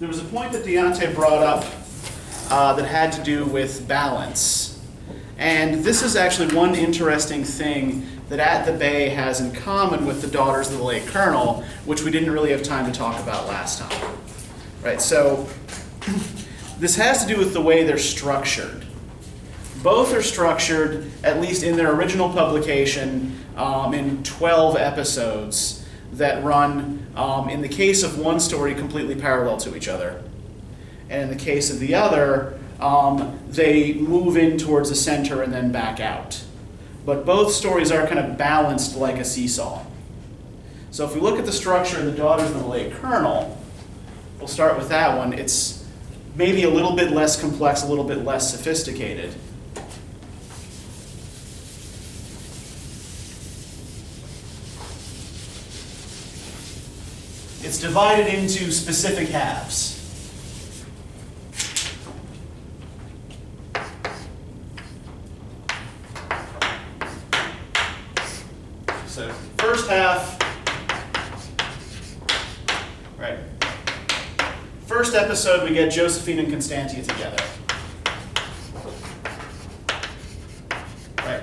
there was a point that Deontay brought up that had to do with balance. And this is actually one interesting thing that At the Bay has in common with the Daughters of the Late Colonel, which we didn't really have time to talk about last time. Right, so this has to do with the way they're structured. Both are structured, at least in their original publication, in 12 episodes that run, in the case of one story, completely parallel to each other. And in the case of the other, they move in towards the center and then back out. But both stories are kind of balanced like a seesaw. So if we look at the structure in The Daughters of the Late Colonel, we'll start with that one. It's maybe a little bit less complex, a little bit less sophisticated. It's divided into specific halves. So first half, right. First episode, we get Josephine and Constantia together. Right.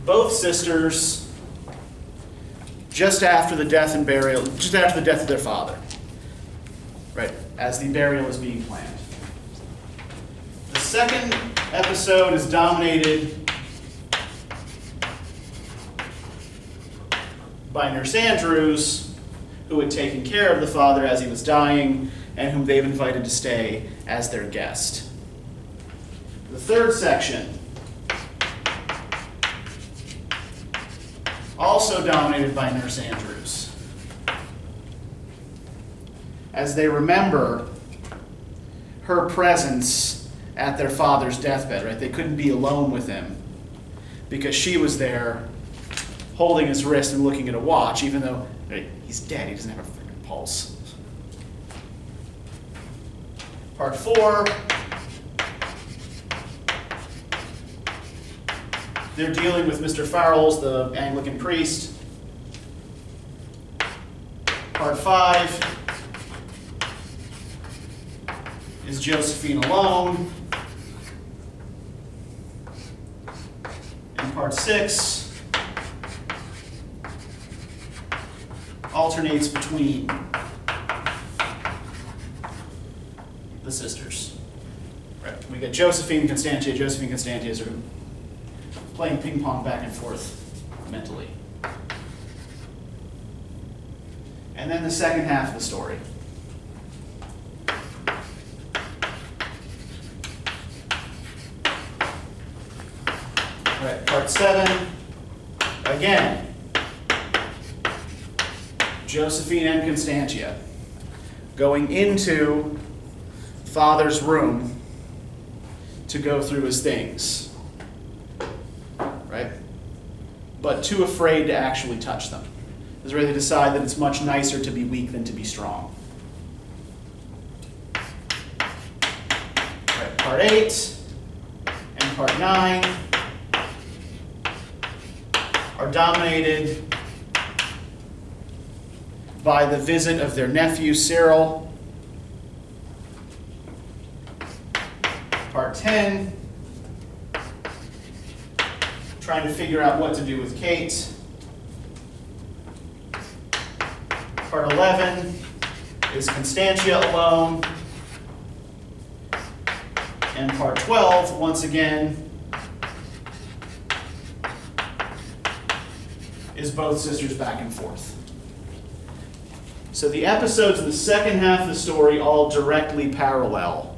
Both sisters, just after the death of their father, right, as the burial is being planned. The second episode is dominated by Nurse Andrews, who had taken care of the father as he was dying, and whom they've invited to stay as their guest. The third section, also dominated by Nurse Andrews, as they remember her presence at their father's deathbed, right? They couldn't be alone with him because she was there holding his wrist and looking at a watch, even though he's dead, he doesn't have a freaking pulse. Part 4, they're dealing with Mr. Farrells, the Anglican priest. Part 5 is Josephine alone. And part 6 alternates between the sisters. Right. We get Josephine and Constantia. Josephine and Constantia are playing ping pong back and forth mentally. And then the second half of the story. All right, part 7. Again, Josephine and Constantia going into father's room to go through his things, right? But too afraid to actually touch them. Is where they decide that it's much nicer to be weak than to be strong. Right, part 8 and part 9 are dominated by the visit of their nephew, Cyril. Part 10, trying to figure out what to do with Kate. Part 11 is Constantia alone. And part 12, once again, is both sisters back and forth. So the episodes in the second half of the story all directly parallel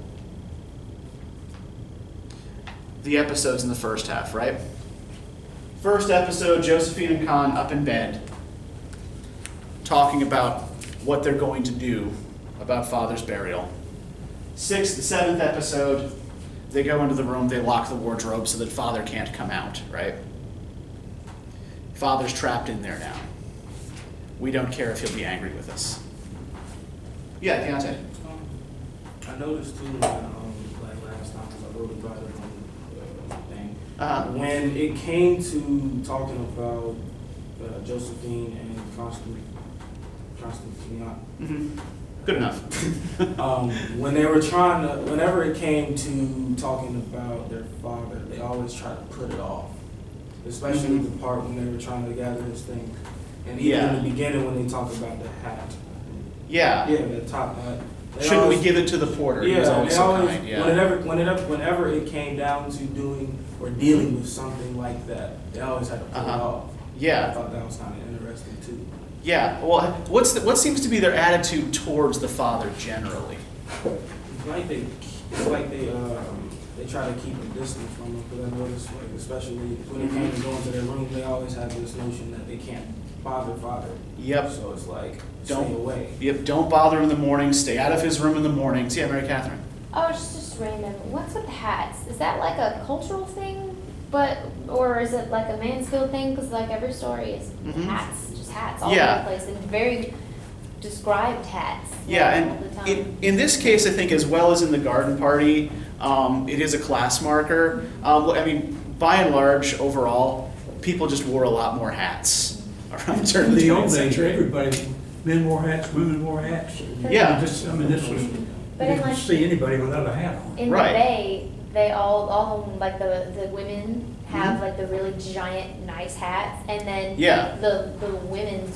the episodes in the first half, right? First episode, Josephine and Con up in bed, talking about what they're going to do about father's burial. 7th episode, they go into the room, they lock the wardrobe so that father can't come out, right? Father's trapped in there now. We don't care if he'll be angry with us. Yeah, Deontay. I noticed too, like last time, because I wrote about it on the thing. When it came to talking about Josephine and Constance Good enough. When they were whenever it came to talking about their father, they always try to put it off. Especially the part when they were trying to gather his thing. And even in the beginning when they talked about the hat. Yeah, the top hat. Shouldn't we give it to the porter? Yeah, he was always so kind. Whenever it came down to doing or dealing with something like that, they always had to pull it off. Yeah. I thought that was kind of interesting too. Yeah. Well, what seems to be their attitude towards the father generally? It's like they try to keep a distance from him. Because I noticed, like, especially when it came to going to their room, they always have this notion that they can't bother father. Yep. So it's like, stay away. Yep. Don't bother him in the morning. Stay out of his room in the mornings. Yeah, Mary Catherine. Oh, just random. What's with the hats? Is that like a cultural thing, or is it like a Mansfield thing? Because like every story is hats, just hats all over the place, and very described hats. Yeah, all the time. and in this case, I think as well as in the garden party, it is a class marker. I mean, by and large, overall, people just wore a lot more hats around during the 20th century. Everybody, men wore hats, women wore hats. Yeah. This was, you But didn't see anybody without a hat on. In Right. the Bay, they all like the women have like the really giant nice hats, and then the women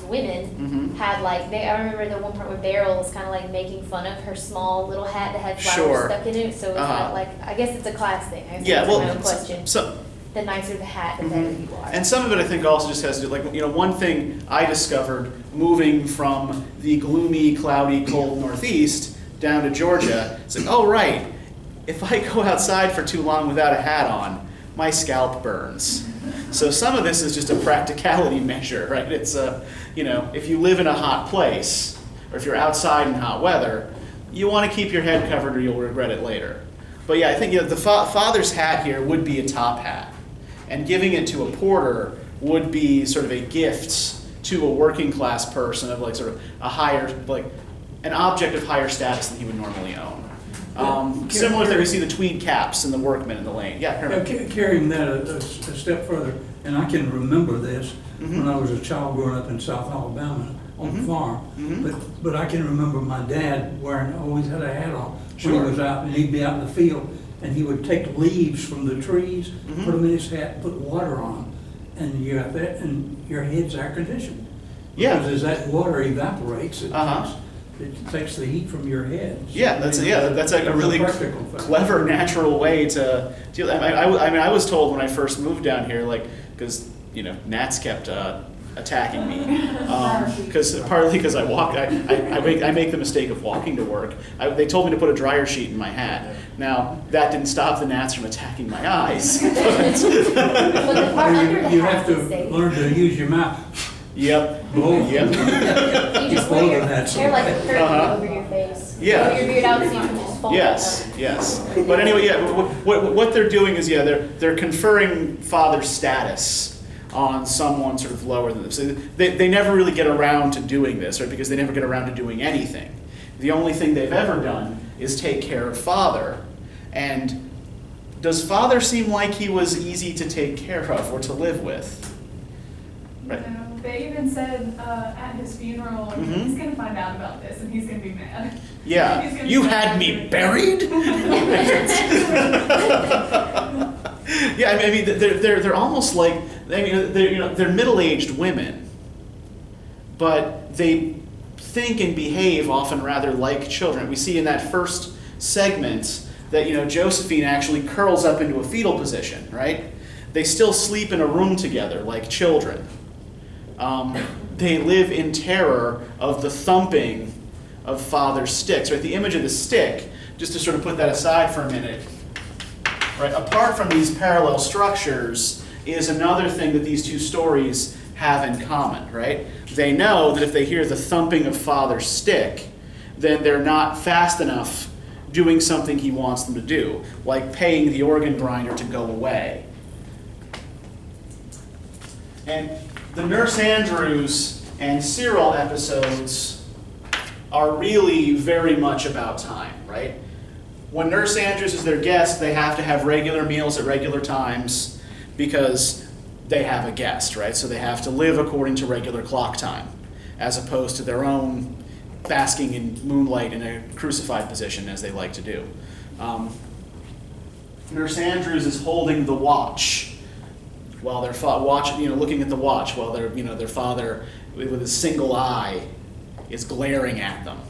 had like I remember the one part where Beryl was kind of like making fun of her small little hat that had flowers stuck in it. So it's not like, I guess it's a class thing. I guess that's my own question. The nicer the hat, the better you are. And some of it, I think, also just has to do, like, one thing I discovered moving from the gloomy, cloudy, cold Northeast down to Georgia, it's like, oh, right, if I go outside for too long without a hat on, my scalp burns. So some of this is just a practicality measure, right? It's, if you live in a hot place, or if you're outside in hot weather, you want to keep your head covered or you'll regret it later. But yeah, I think the father's hat here would be a top hat. And giving it to a porter would be sort of a gift to a working class person of like sort of a higher, like an object of higher status than he would normally own. Similar to we see the tweed caps and the workmen in the lane. Yeah, carrying that a step further, and I can remember this when I was a child growing up in South Alabama on the farm. But I can remember my dad always had a hat on when he was out, and he'd be out in the field, and he would take leaves from the trees, put them in his hat, put water on them, and you have that, and your head's air conditioned. Because as that water evaporates, it takes the heat from your head. That's a really clever, natural way to deal. I mean, I was told when I first moved down here, like, because gnats kept attacking me, partly because I walk. I make the mistake of walking to work. They told me to put a dryer sheet in my hat. Now that didn't stop the gnats from attacking my eyes. But the part under the you hat have to is safe. learn to use your mouth. Yep. Blow. Yep. You just wear your hair like a curtain over your face. Yeah. Blow your beard out so you can just fold it up. Yes. But anyway, what they're doing is they're conferring father status on someone sort of lower than them. So they never really get around to doing this, right? Because they never get around to doing anything. The only thing they've ever done is take care of father. And does father seem like he was easy to take care of or to live with? Right. No, they even said at his funeral, he's going to find out about this and he's going to be mad. Yeah. You had me buried? Yeah, I mean, they're almost like, they're middle-aged women, but they think and behave often rather like children. We see in that first segment that Josephine actually curls up into a fetal position, right? They still sleep in a room together like children. They live in terror of the thumping of father's sticks, right? The image of the stick, just to sort of put that aside for a minute, right? Apart from these parallel structures is another thing that these two stories have in common, right? They know that if they hear the thumping of father's stick, then they're not fast enough doing something he wants them to do, like paying the organ grinder to go away. And the Nurse Andrews and Cyril episodes are really very much about time, right? When Nurse Andrews is their guest, they have to have regular meals at regular times because they have a guest, right? So they have to live according to regular clock time. as opposed to their own basking in moonlight in a crucified position as they like to do. Nurse Andrews is holding the watch while they're looking at the watch while their father, with his single eye, is glaring at them.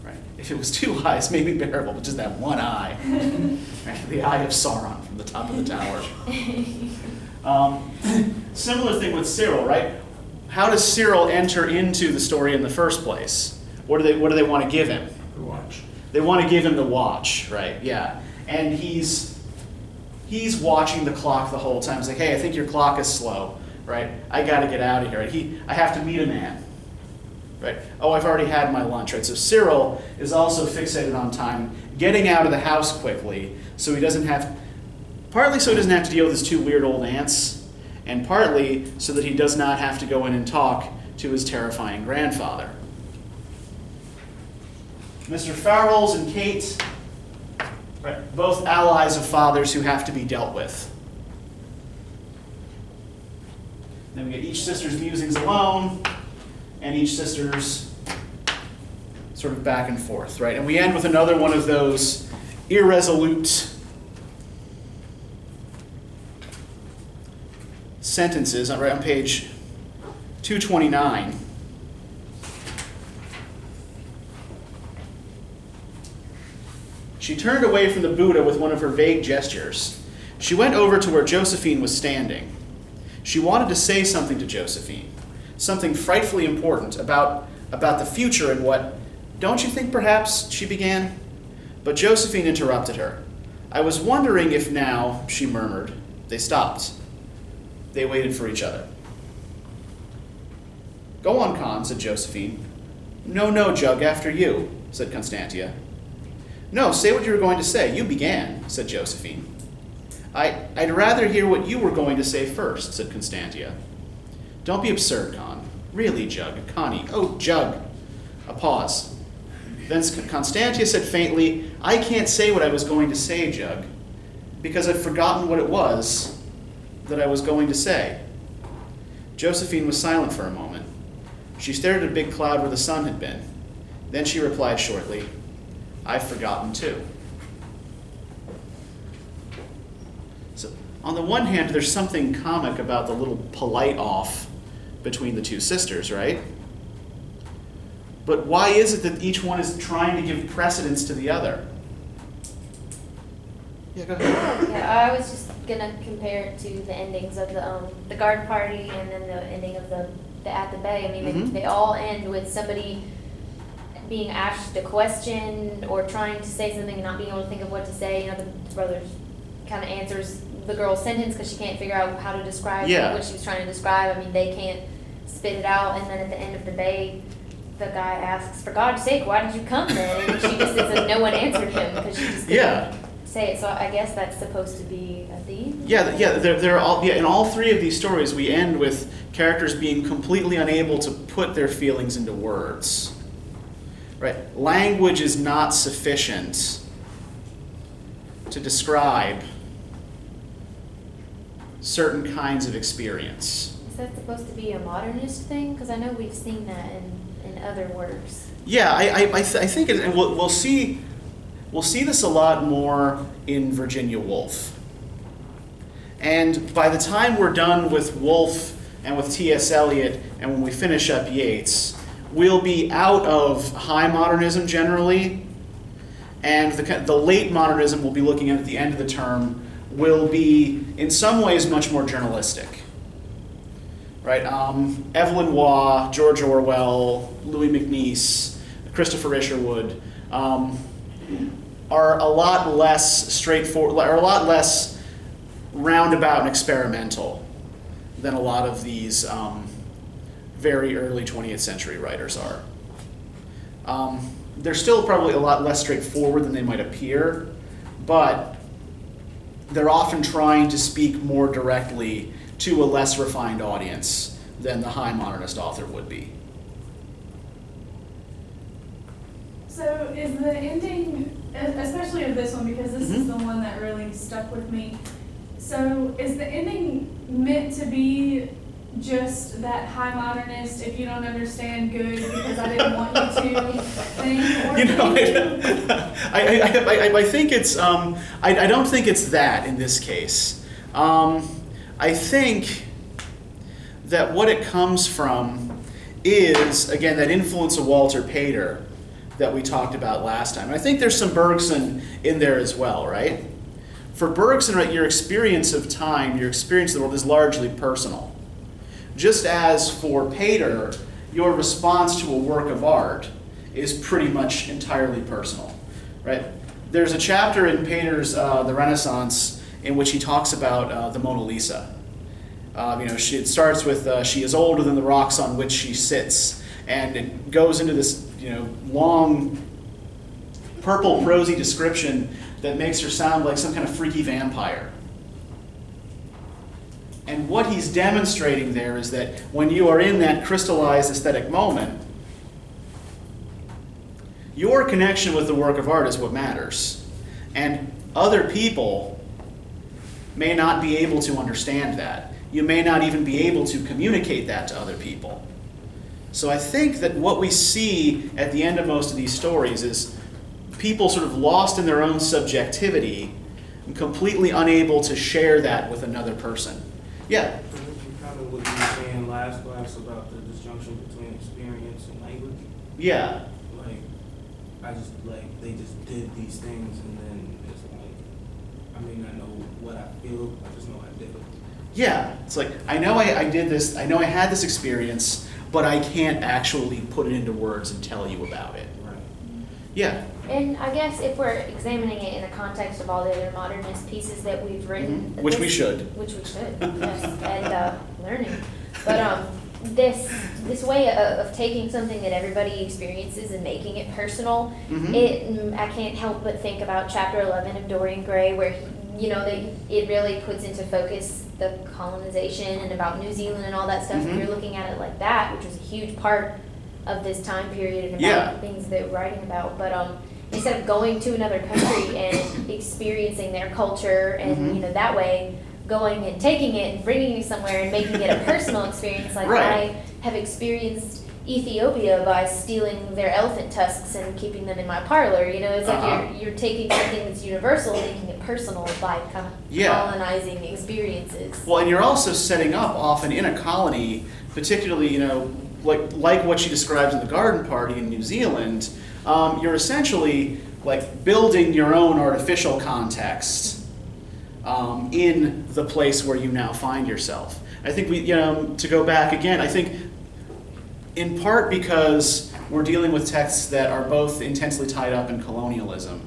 Right? If it was two eyes, maybe bearable, but just that one eye, right? The eye of Sauron from the top of the tower. Similar thing with Cyril, right? How does Cyril enter into the story in the first place? What do they want to give him? The watch. They want to give him the watch, right? Yeah. And he's watching the clock the whole time. He's like, hey, I think your clock is slow, right? I got to get out of here. I have to meet a man, right? Oh, I've already had my lunch, right? So Cyril is also fixated on time, getting out of the house quickly, so he doesn't have, partly so he doesn't have to deal with his two weird old aunts, and partly so that he does not have to go in and talk to his terrifying grandfather. Mr. Farrells and Kate, right, both allies of fathers who have to be dealt with. Then we get each sister's musings alone, and each sister's sort of back and forth, right? And we end with another one of those irresolute sentences, right on page 229. She turned away from the Buddha with one of her vague gestures. She went over to where Josephine was standing. She wanted to say something to Josephine, something frightfully important about the future and what, don't you think perhaps, she began. But Josephine interrupted her. I was wondering if now, she murmured. They stopped. They waited for each other. Go on, Con, said Josephine. No, Jug, after you, said Constantia. No, say what you were going to say. You began, said Josephine. I'd rather hear what you were going to say first, said Constantia. Don't be absurd, Con. Really, Jug. Connie. Oh, Jug. A pause. Then Constantia said faintly, I can't say what I was going to say, Jug, because I've forgotten what it was that I was going to say. Josephine was silent for a moment. She stared at a big cloud where the sun had been. Then she replied shortly, I've forgotten too. So, on the one hand, there's something comic about the little polite off between the two sisters, right? But why is it that each one is trying to give precedence to the other? Yeah, go ahead. Yeah, I was just gonna compare it to the endings of the garden party and then the ending of the At the Bay. I mean, they all end with somebody being asked a question or trying to say something and not being able to think of what to say. You know, the brother kind of answers the girl's sentence because she can't figure out how to describe what she was trying to describe. I mean, they can't spit it out. And then at the end of the bay, the guy asks, for God's sake, why did you come then? And she just says no one answered him because she just couldn't say it. So I guess that's supposed to be a theme. They're all, in all three of these stories, we end with characters being completely unable to put their feelings into words. Right? Language is not sufficient to describe certain kinds of experience. Is that supposed to be a modernist thing? Because I know we've seen that in other works. Yeah, I think it, and we'll see this a lot more in Virginia Woolf. And by the time we're done with Woolf and with T.S. Eliot, and when we finish up Yeats, we'll be out of high modernism generally, and the late modernism we'll be looking at the end of the term will be, in some ways, much more journalistic. Right? Evelyn Waugh, George Orwell, Louis MacNeice, Christopher Isherwood are a lot less straightforward, are a lot less roundabout and experimental than a lot of these very early 20th century writers are. They're still probably a lot less straightforward than they might appear, but they're often trying to speak more directly to a less refined audience than the high modernist author would be. So is the ending, especially of this one, because this is the one that really stuck with me, so is the ending meant to be just that high modernist, if you don't understand, good, because I didn't want you to thing? Or You know, I think it's, I don't think it's that in this case. I think that what it comes from is, again, that influence of Walter Pater that we talked about last time. And I think there's some Bergson in there as well, right? For Bergson, right, your experience of time, your experience of the world is largely personal. Just as for Pater, your response to a work of art is pretty much entirely personal, right? There's a chapter in Pater's The Renaissance in which he talks about the Mona Lisa. It starts with she is older than the rocks on which she sits, and it goes into this long purple prosy description that makes her sound like some kind of freaky vampire. And what he's demonstrating there is that when you are in that crystallized aesthetic moment, your connection with the work of art is what matters. And other people may not be able to understand that. You may not even be able to communicate that to other people. So I think that what we see at the end of most of these stories is people sort of lost in their own subjectivity and completely unable to share that with another person. Yeah? Kind of what you were saying last class about the disjunction between experience and language. Yeah. They just did these things, and then it's like, I may not know what I feel, I just know I did it. Yeah, it's like, I know I did this, I know I had this experience, but I can't actually put it into words and tell you about it. Right. Yeah. And I guess if we're examining it in the context of all the other modernist pieces that we've written, Which we should. Which we should, yes, and learning. But this way of taking something that everybody experiences and making it personal, I can't help but think about chapter 11 of Dorian Gray, where it really puts into focus the colonization and about New Zealand and all that stuff. If you're looking at it like that, which was a huge part of this time period and about things they're writing about, but instead of going to another country and experiencing their culture and that way going and taking it and bringing it somewhere and making it a personal experience, like I have experienced Ethiopia by stealing their elephant tusks and keeping them in my parlor. It's like you're taking something that's universal and making it personal by kind of colonizing experiences. Well, and you're also setting up often in a colony, particularly like what she describes in the garden party in New Zealand. You're essentially like building your own artificial context in the place where you now find yourself. I think to go back again, I think in part because we're dealing with texts that are both intensely tied up in colonialism.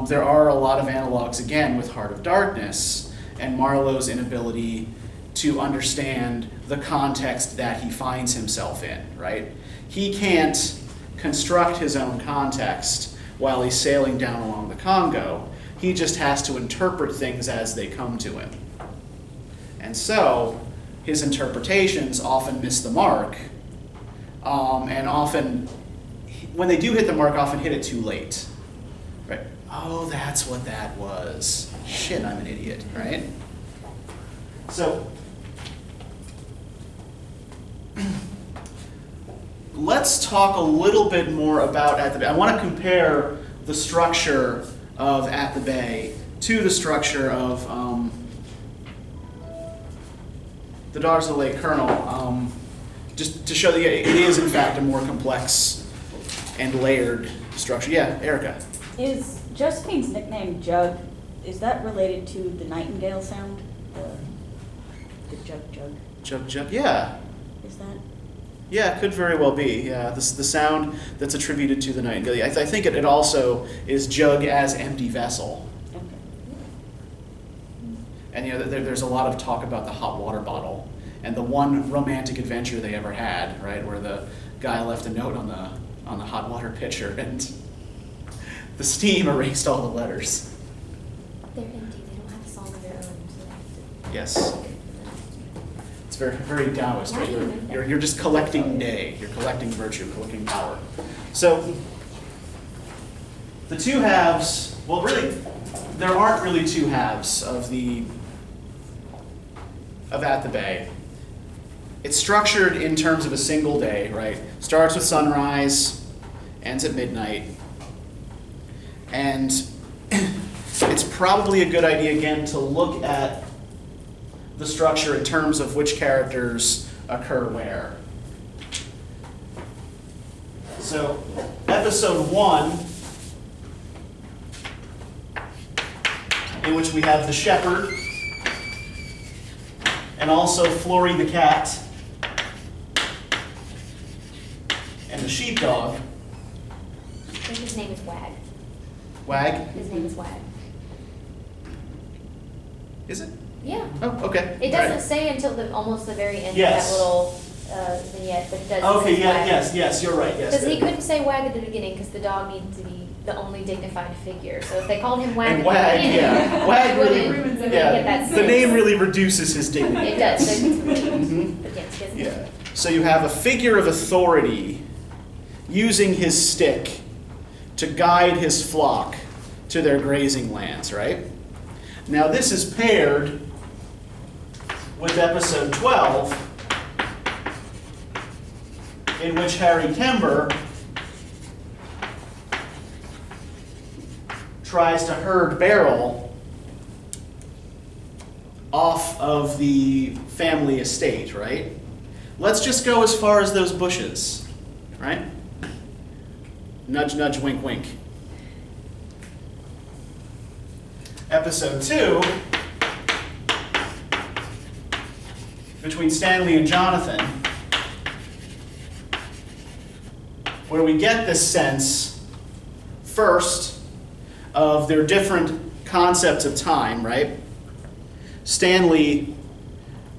There are a lot of analogs, again, with Heart of Darkness and Marlowe's inability to understand the context that he finds himself in, right? He can't construct his own context while he's sailing down along the Congo. He just has to interpret things as they come to him. And so his interpretations often miss the mark, and often, when they do hit the mark, often hit it too late. Right? Oh, that's what that was. Shit, I'm an idiot, right? So, let's talk a little bit more about At the Bay. I want to compare the structure of At the Bay to the structure of The Daughters of the Late Colonel, just to show that it is, in fact, a more complex and layered structure. Yeah, Erica. Is Josephine's nickname Jug, is that related to the nightingale sound? The jug jug? Jug jug, yeah. Is that? Yeah, it could very well be. Yeah, the sound that's attributed to the nightingale. I think it also is jug as empty vessel. Okay. And there's a lot of talk about the hot water bottle and the one romantic adventure they ever had, right, where the guy left a note on the hot water pitcher and the steam erased all the letters. They're empty. They don't have a song of their own. So they have to Yes. It's very, very Taoist, right? You're just collecting day. You're collecting virtue, collecting power. So the two halves, well, really, there aren't really two halves of At the Bay. It's structured in terms of a single day, right? Starts with sunrise, ends at midnight. And it's probably a good idea, again, to look at the structure in terms of which characters occur where. So, episode 1, in which we have the shepherd, and also Flory the cat, and the sheepdog. I think his name is Wag. Wag? His name is Wag. Is it? Yeah. Oh, okay. It doesn't say until almost the very end Yes. of that little vignette, but it does. Okay, say yeah, Wag. yes, you're right, yes. Because he couldn't say Wag at the beginning because the dog needs to be the only dignified figure. So if they called him Wag And at Wag, the beginning, yeah. Wag it really, wouldn't get yeah. that The sense. name really reduces his dignity. It does. So it's Mhm. but yes, doesn't it? Yeah. So you have a figure of authority using his stick to guide his flock to their grazing lands, right? Now this is paired with episode 12, in which Harry Kember tries to herd Beryl off of the family estate, right? Let's just go as far as those bushes, right? Nudge, nudge, wink, wink. Episode 2, between Stanley and Jonathan, where we get this sense, first, of their different concepts of time, right? Stanley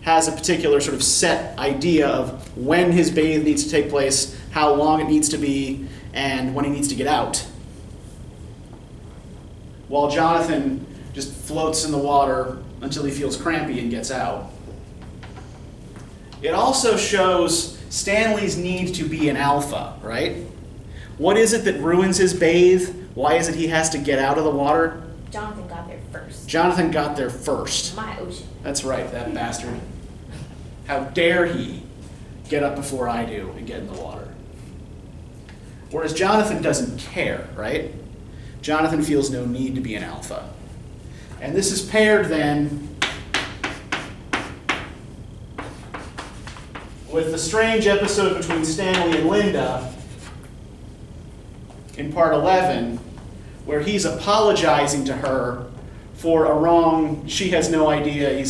has a particular sort of set idea of when his bathe needs to take place, how long it needs to be, and when he needs to get out. While Jonathan just floats in the water until he feels crampy and gets out. It also shows Stanley's need to be an alpha, right? What is it that ruins his bathe? Why is it he has to get out of the water? Jonathan got there first. Jonathan got there first. My ocean. That's right, that bastard. How dare he get up before I do and get in the water? Whereas Jonathan doesn't care, right? Jonathan feels no need to be an alpha. And this is paired then with the strange episode between Stanley and Linda in part 11, where he's apologizing to her for a wrong. She has no idea.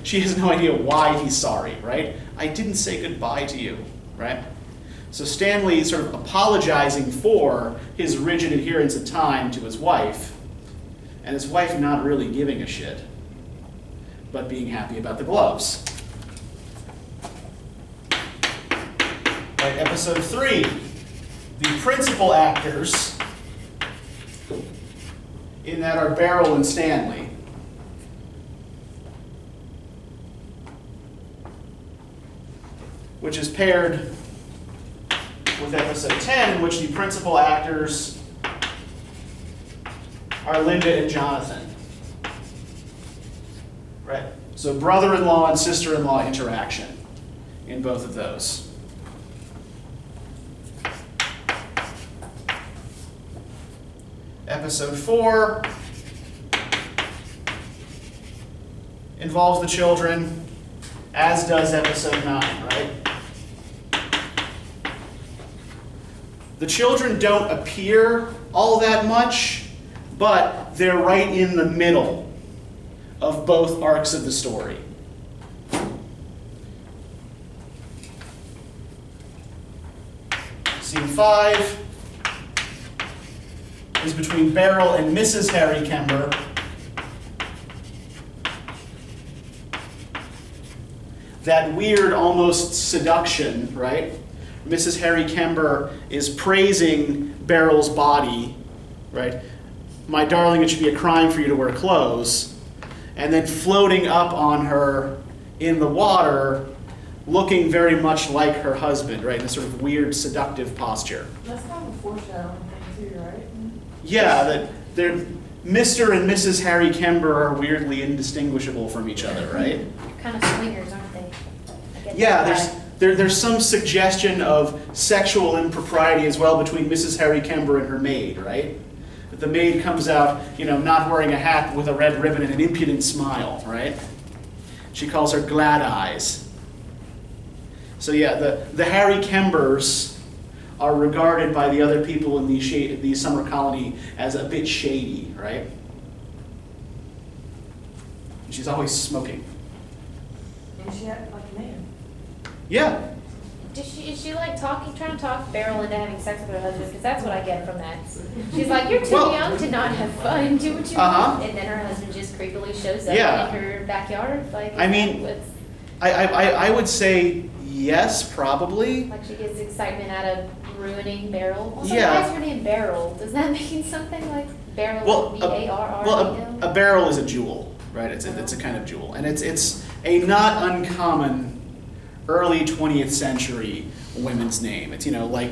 She has no idea why he's sorry, right? I didn't say goodbye to you, right? So Stanley sort of apologizing for his rigid adherence of time to his wife, and his wife not really giving a shit, but being happy about the gloves. Right, episode 3, the principal actors in that are Beryl and Stanley. Which is paired with episode 10, in which the principal actors are Linda and Jonathan. Right? So brother-in-law and sister-in-law interaction in both of those. Episode 4 involves the children, as does episode 9, right? The children don't appear all that much, but they're right in the middle of both arcs of the story. Scene 5 is between Beryl and Mrs. Harry Kember. That weird, almost seduction, right? Mrs. Harry Kember is praising Beryl's body, right? My darling, it should be a crime for you to wear clothes. And then floating up on her in the water, looking very much like her husband, right? In this sort of weird, seductive posture. That's kind of a foreshadowing thing too, right? Yeah, that they're Mr. and Mrs. Harry Kember are weirdly indistinguishable from each other, right? They're kind of swingers, aren't they? I get Yeah, there's some suggestion of sexual impropriety as well between Mrs. Harry Kember and her maid, right? The maid comes out, not wearing a hat with a red ribbon and an impudent smile, right? She calls her Glad Eyes. So yeah, the Harry Kembers are regarded by the other people in the summer colony as a bit shady, right? And she's always smoking. And she acted like a man. Yeah. Is she like trying to talk Beryl into having sex with her husband? Because that's what I get from that. She's like, you're too young to not have fun. Do what you want. And then her husband just creepily shows up in her backyard. Like, I would say yes, probably. Like she gets excitement out of ruining Beryl. Also, yeah. Why is her name Beryl? Does that mean something like Beryl? B-A-R-R-E-L? Well, a barrel is a jewel, right? It's a kind of jewel, and it's a not uncommon early 20th century women's name. It's like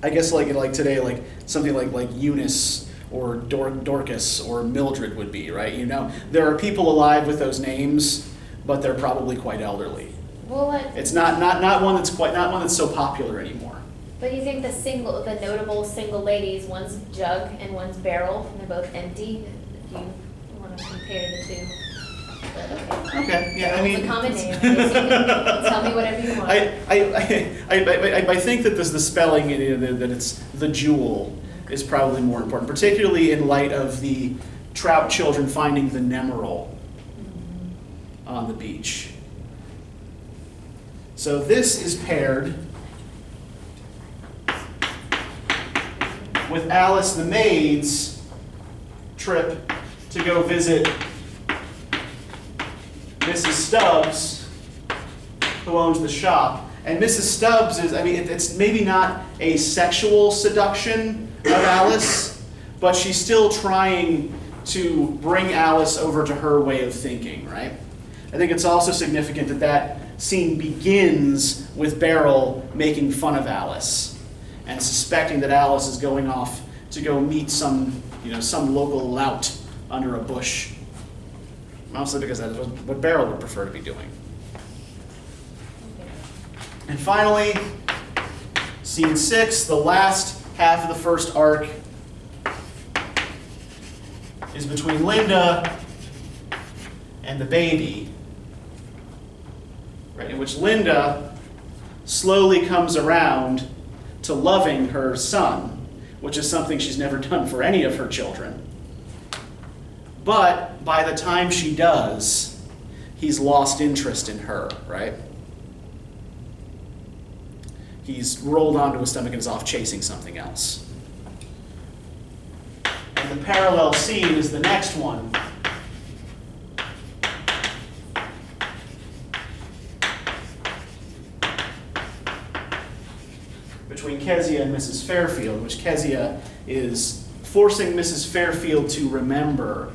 I guess like today, like something like Eunice or Dorcas or Mildred would be, right? There are people alive with those names, but they're probably quite elderly. Well, it's not one that's so popular anymore. But you think the notable single ladies, one's Jug and one's Beryl, and they're both empty. If you want to compare the two. But okay. Yeah, It's a common name. Tell me whatever you want. I think that the spelling that it's the jewel is probably more important, particularly in light of the trout children finding the Nemeril on the beach. So this is paired with Alice the maid's trip to go visit Mrs. Stubbs, who owns the shop. And Mrs. Stubbs it's maybe not a sexual seduction of Alice, but she's still trying to bring Alice over to her way of thinking, right? I think it's also significant that scene begins with Beryl making fun of Alice and suspecting that Alice is going off to go meet some local lout under a bush. Mostly because that is what Beryl would prefer to be doing. And finally, scene 6, the last half of the first arc, is between Linda and the baby, right, in which Linda slowly comes around to loving her son, which is something she's never done for any of her children. But by the time she does, he's lost interest in her, right? He's rolled onto his stomach and is off chasing something else. And the parallel scene is the next one. Between Kezia and Mrs. Fairfield, which Kezia is forcing Mrs. Fairfield to remember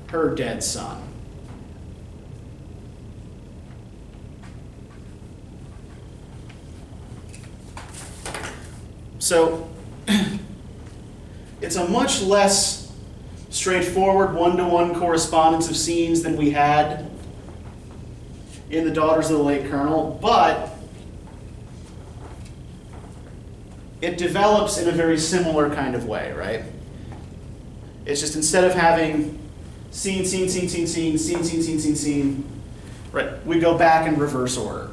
her dead son. So it's a much less straightforward one-to-one correspondence of scenes than we had in The Daughters of the Late Colonel, but it develops in a very similar kind of way, right? It's just instead of having scene, right, we go back in reverse order.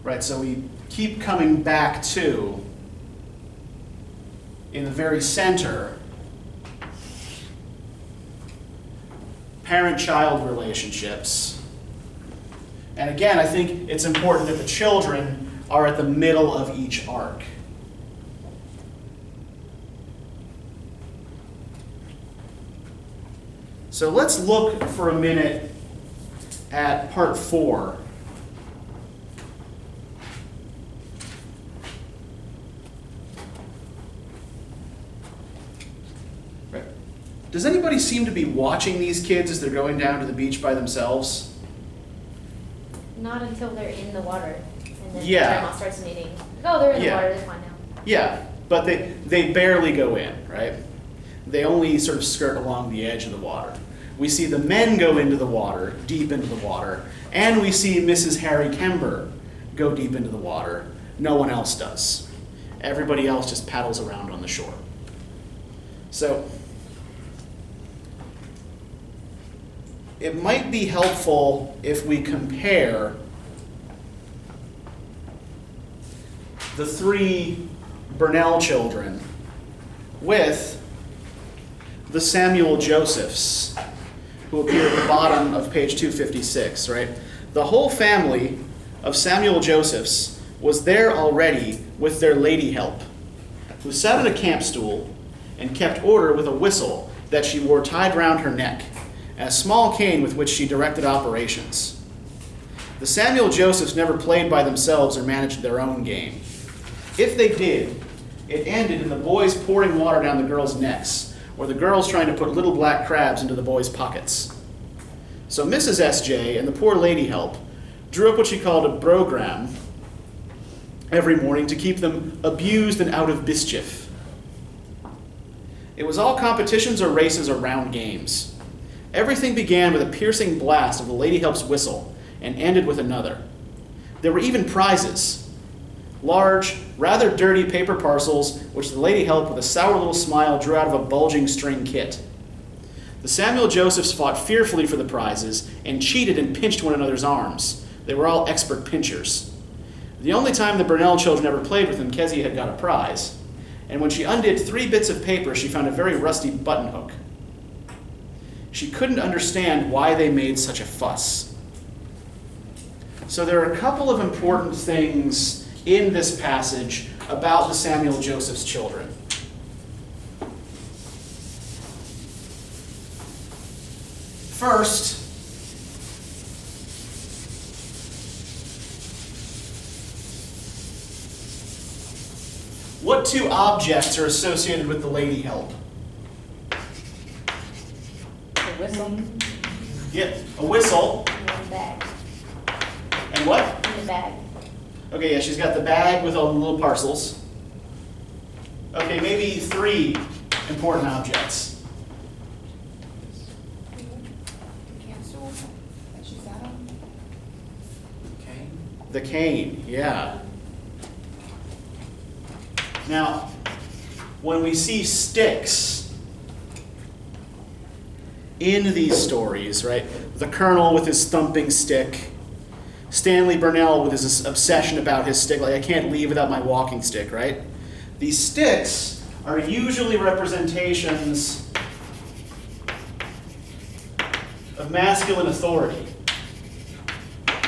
Right, so we keep coming back to, in the very center, parent-child relationships. And again, I think it's important that the children are at the middle of each arc. So let's look for a minute at part 4. Right. Does anybody seem to be watching these kids as they're going down to the beach by themselves? Not until they're in the water. And then Grandma starts meeting. Oh, they're in the water, they're fine now. Yeah, but they barely go in, right? They only sort of skirt along the edge of the water. We see the men go into the water, deep into the water, and we see Mrs. Harry Kember go deep into the water. No one else does. Everybody else just paddles around on the shore. So, it might be helpful if we compare the three Burnell children with the Samuel Josephs, who appear at the bottom of page 256, right? The whole family of Samuel Josephs was there already with their lady help, who sat on a camp stool and kept order with a whistle that she wore tied round her neck, and a small cane with which she directed operations. The Samuel Josephs never played by themselves or managed their own game. If they did, it ended in the boys pouring water down the girls' necks, or the girls trying to put little black crabs into the boys' pockets. So Mrs. S.J. and the poor lady help drew up what she called a program every morning to keep them abused and out of mischief. It was all competitions or races or round games. Everything began with a piercing blast of the lady help's whistle and ended with another. There were even prizes. Large, rather dirty paper parcels which the lady help with a sour little smile drew out of a bulging string kit. The Samuel Josephs fought fearfully for the prizes and cheated and pinched one another's arms. They were all expert pinchers. The only time the Burnell children ever played with him, Kezia had got a prize. And when she undid 3 bits of paper, she found a very rusty button hook. She couldn't understand why they made such a fuss. So there are a couple of important things in this passage about the Samuel Josephs children. First, what 2 objects are associated with the lady help? The whistle Yeah, a whistle. In the bag. And what? In the bag. Okay, yeah, she's got the bag with all the little parcels. Okay, maybe 3 important objects. The cancel that she sat on. Okay. The cane, yeah. Now, when we see sticks in these stories, right? The Colonel with his thumping stick, Stanley Burnell with his obsession about his stick, like I can't leave without my walking stick, right? These sticks are usually representations of masculine authority,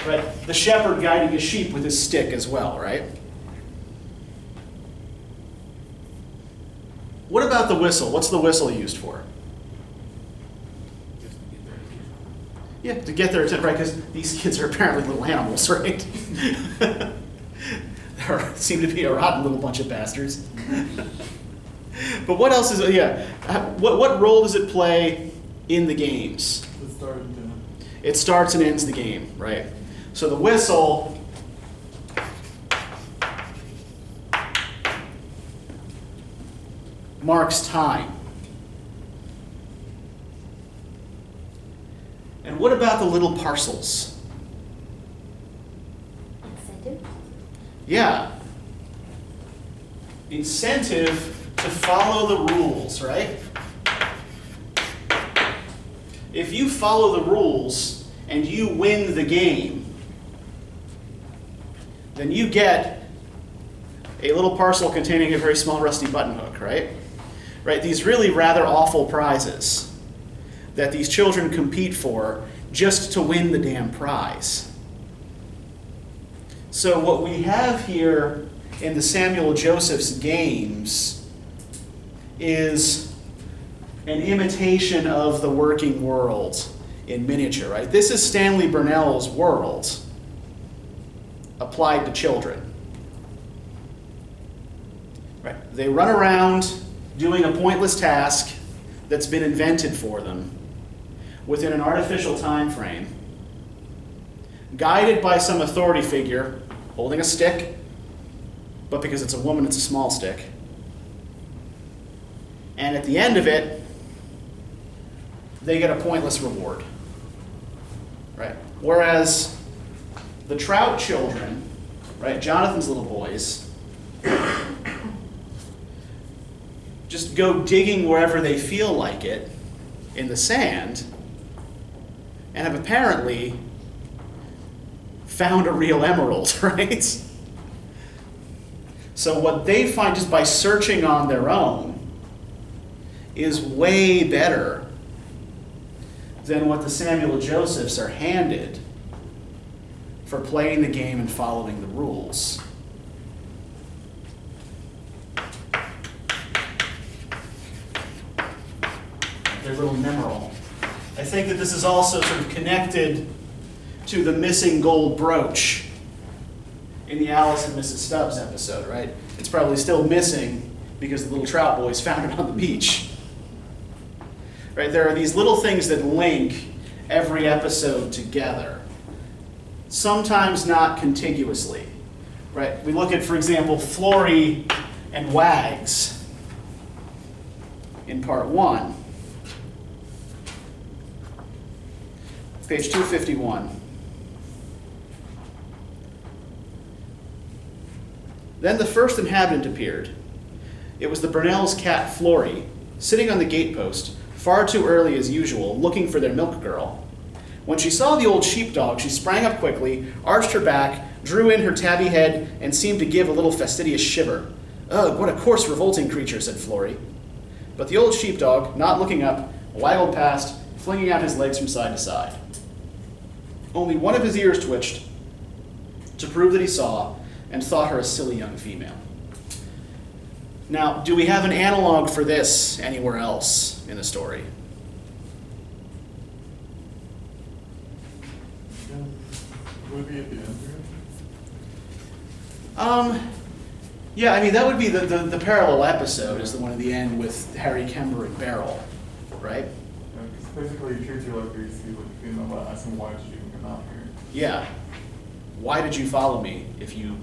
right? The shepherd guiding his sheep with his stick as well, right? What about the whistle? What's the whistle used for? Yeah, to get their attention, right? Because these kids are apparently little animals, right? They seem to be a rotten little bunch of bastards. But what else is it? Yeah, what role does it play in the games? It starts and ends the game, right? So the whistle marks time. And what about the little parcels? Incentive. Yeah. Incentive to follow the rules, right? If you follow the rules and you win the game, then you get a little parcel containing a very small rusty button hook, right? Right, these really rather awful prizes that these children compete for just to win the damn prize. So what we have here in the Samuel Josephs games is an imitation of the working world in miniature, right? This is Stanley Burnell's world applied to children. Right? They run around doing a pointless task that's been invented for them within an artificial time frame, guided by some authority figure holding a stick, but because it's a woman, it's a small stick. And at the end of it, they get a pointless reward. Right? Whereas the Trout children, right, Jonathan's little boys, just go digging wherever they feel like it in the sand and have apparently found a real emerald, right? So what they find just by searching on their own is way better than what the Samuel Josephs are handed for playing the game and following the rules. Their little emerald. I think that this is also sort of connected to the missing gold brooch in the Alice and Mrs. Stubbs episode, right? It's probably still missing because the little Trout boys found it on the beach. Right? There are these little things that link every episode together, sometimes not contiguously. Right? We look at, for example, Flory and Wags in part 1. Page 251. Then the first inhabitant appeared. It was the Burnells' cat Flory, sitting on the gatepost, far too early as usual, looking for their milk girl. When she saw the old sheepdog, she sprang up quickly, arched her back, drew in her tabby head, and seemed to give a little fastidious shiver. Ugh, what a coarse, revolting creature, said Flory. But the old sheepdog, not looking up, waggled past, flinging out his legs from side to side. Only one of his ears twitched to prove that he saw, and thought her a silly young female. Now, do we have an analog for this anywhere else in the story? Would it be at the end here? Yeah, I mean, that would be the parallel episode is the one at the end with Harry, Kember, and Beryl, right? Because basically he treats you like you see like the female last, and why did you even come out here? Yeah. Why did you follow me if you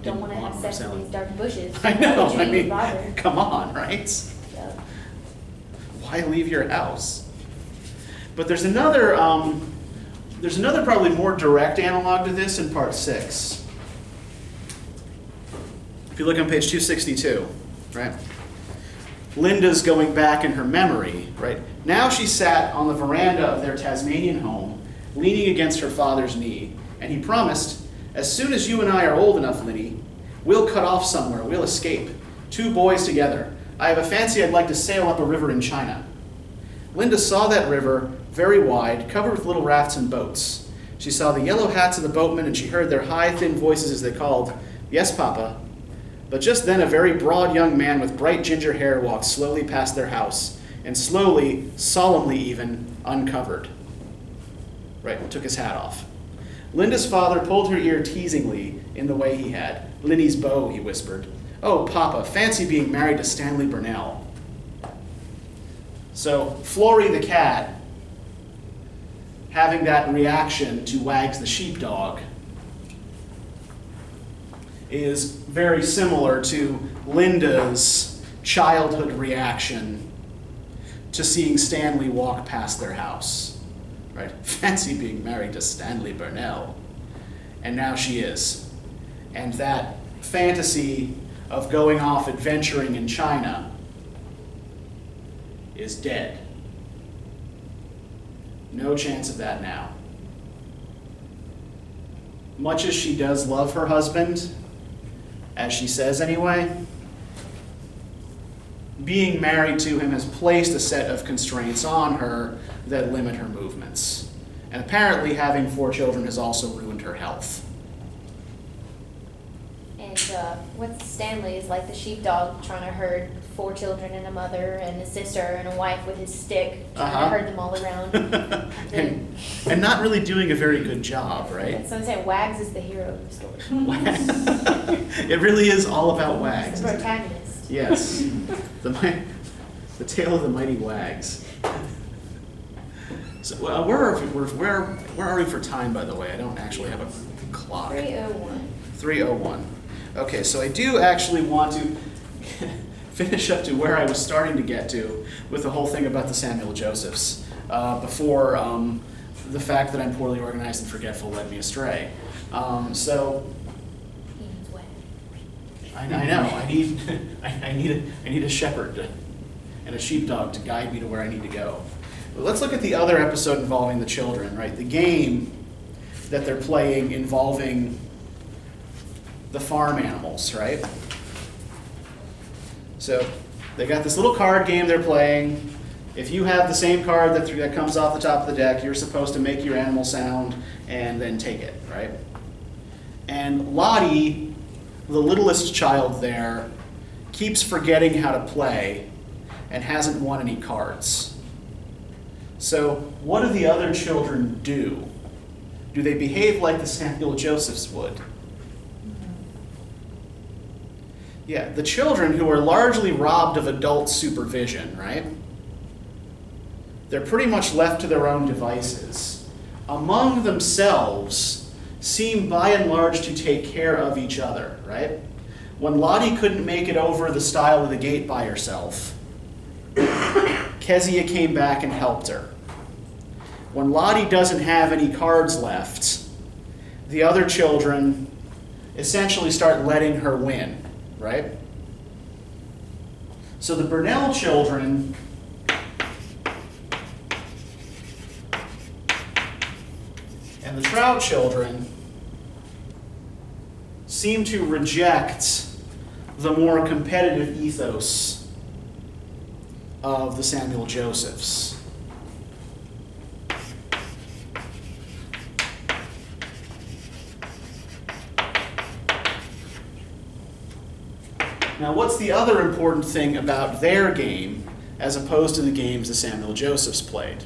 Don't didn't want to have sex in Marcella? these dark bushes. I know, Why would I you mean, bother? come on, right? Yeah. Why leave your house? But there's another probably more direct analog to this in part 6. If you look on page 262, right? Linda's going back in her memory, right? Now she sat on the veranda of their Tasmanian home, leaning against her father's knee, and he promised, as soon as you and I are old enough, Linny, we'll cut off somewhere, we'll escape. 2 boys together. I have a fancy I'd like to sail up a river in China. Linda saw that river, very wide, covered with little rafts and boats. She saw the yellow hats of the boatmen, and she heard their high, thin voices as they called, "Yes, Papa." But just then a very broad young man with bright ginger hair walked slowly past their house, and slowly, solemnly even, uncovered. Right, took his hat off. Linda's father pulled her ear teasingly in the way he had. "Linny's beau," he whispered. "Oh, Papa, fancy being married to Stanley Burnell." So, Flory the cat, having that reaction to Wags the sheepdog, is very similar to Linda's childhood reaction to seeing Stanley walk past their house. Right? Fancy being married to Stanley Burnell. And now she is. And that fantasy of going off adventuring in China is dead. No chance of that now. Much as she does love her husband, as she says anyway, being married to him has placed a set of constraints on her that limit her movements. And apparently having 4 children has also ruined her health. And what's Stanley is like the sheepdog trying to herd 4 children and a mother and a sister and a wife with his stick, trying to herd them all around. and not really doing a very good job, right? So I'm saying Wags is the hero of the story. It really is all about He's Wags. the protagonist. Yes. The tale of the mighty Wags. So where are we for time, by the way? I don't actually have a clock. 3:01. 3:01. Okay, so I do actually want to finish up to where I was starting to get to with the whole thing about the Samuel Josephs. before the fact that I'm poorly organized and forgetful led me astray. So He needs wet. I know I need a shepherd and a sheepdog to guide me to where I need to go. But let's look at the other episode involving the children, right? The game that they're playing involving the farm animals, right? So they got this little card game they're playing. If you have the same card that comes off the top of the deck, you're supposed to make your animal sound and then take it, right? And Lottie, the littlest child there, keeps forgetting how to play and hasn't won any cards. So what do the other children do? Do they behave like the Samuel Josephs would? Yeah, the children who are largely robbed of adult supervision, right? They're pretty much left to their own devices. Among themselves, seem by and large to take care of each other, right? When Lottie couldn't make it over the stile of the gate by herself, Kezia came back and helped her. When Lottie doesn't have any cards left, the other children essentially start letting her win, right? So the Burnell children and the Trout children seem to reject the more competitive ethos of the Samuel Josephs. Now, what's the other important thing about their game as opposed to the games the Samuel Josephs played?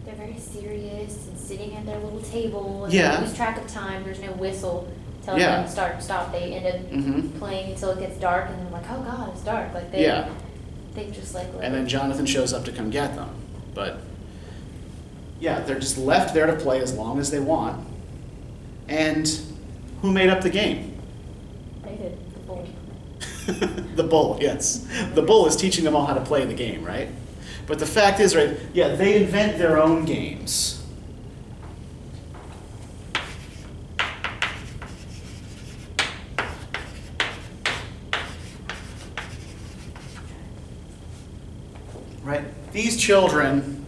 They're very serious and sitting at their little table and Yeah. they lose track of time. There's no whistle telling Yeah. them to start and stop. They end up playing until it gets dark and they're like, oh God, it's dark. Like they just like And then Jonathan shows up to come get them. But yeah, they're just left there to play as long as they want. And who made up the game? they did the bull. The bull, yes. The bull is teaching them all how to play the game, right? But the fact is, right, yeah, they invent their own games. Right? These children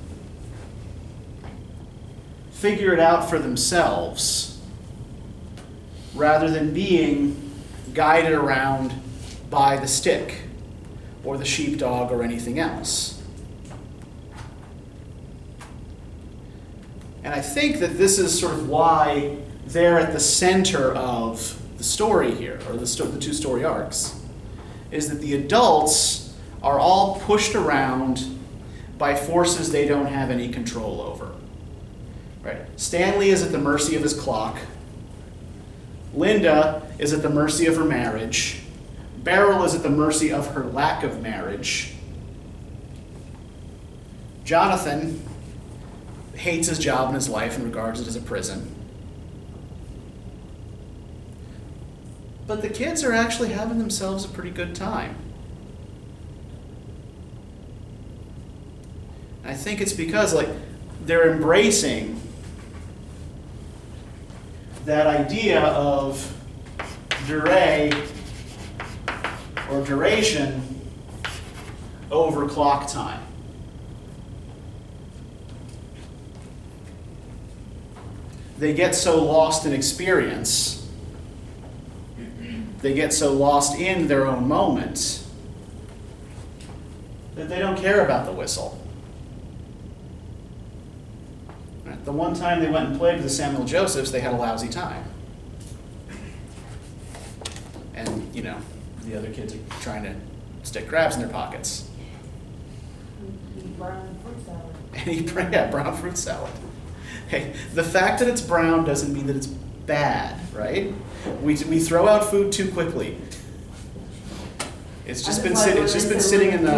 figure it out for themselves rather than being guided around by the stick or the sheepdog or anything else. And I think that this is sort of why they're at the center of the story here, or the two story arcs, is that the adults are all pushed around by forces they don't have any control over. Right? Stanley is at the mercy of his clock. Linda is at the mercy of her marriage. Beryl is at the mercy of her lack of marriage. Jonathan hates his job and his life and regards it as a prison. But the kids are actually having themselves a pretty good time. I think it's because they're embracing that idea of durée or duration over clock time. They get so lost in experience, they get so lost in their own moment that they don't care about the whistle. The one time they went and played with the Samuel Josephs, they had a lousy time. And, the other kids are trying to stick crabs in their pockets. Brown fruit salad. And eat brown fruit salad. Hey, the fact that it's brown doesn't mean that it's bad, right? We throw out food too quickly. It's just been sitting in the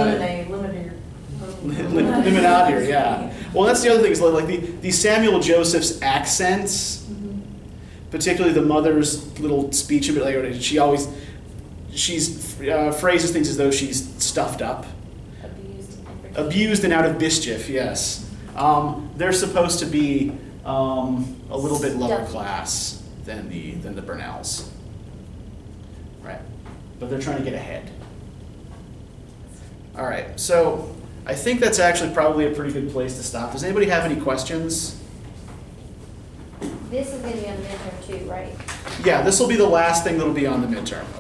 limit out here, yeah. Well, that's the other thing is the Samuel Joseph's accents, particularly the mother's little speech, she's phrases things as though she's stuffed up, Abused and out of mischief, yes. They're supposed to be a little bit lower Stuffy. class than the Burnells. Right. But they're trying to get ahead. All right, so I think that's actually probably a pretty good place to stop. Does anybody have any questions? This is gonna be on the midterm too, right? Yeah, this will be the last thing that'll be on the midterm.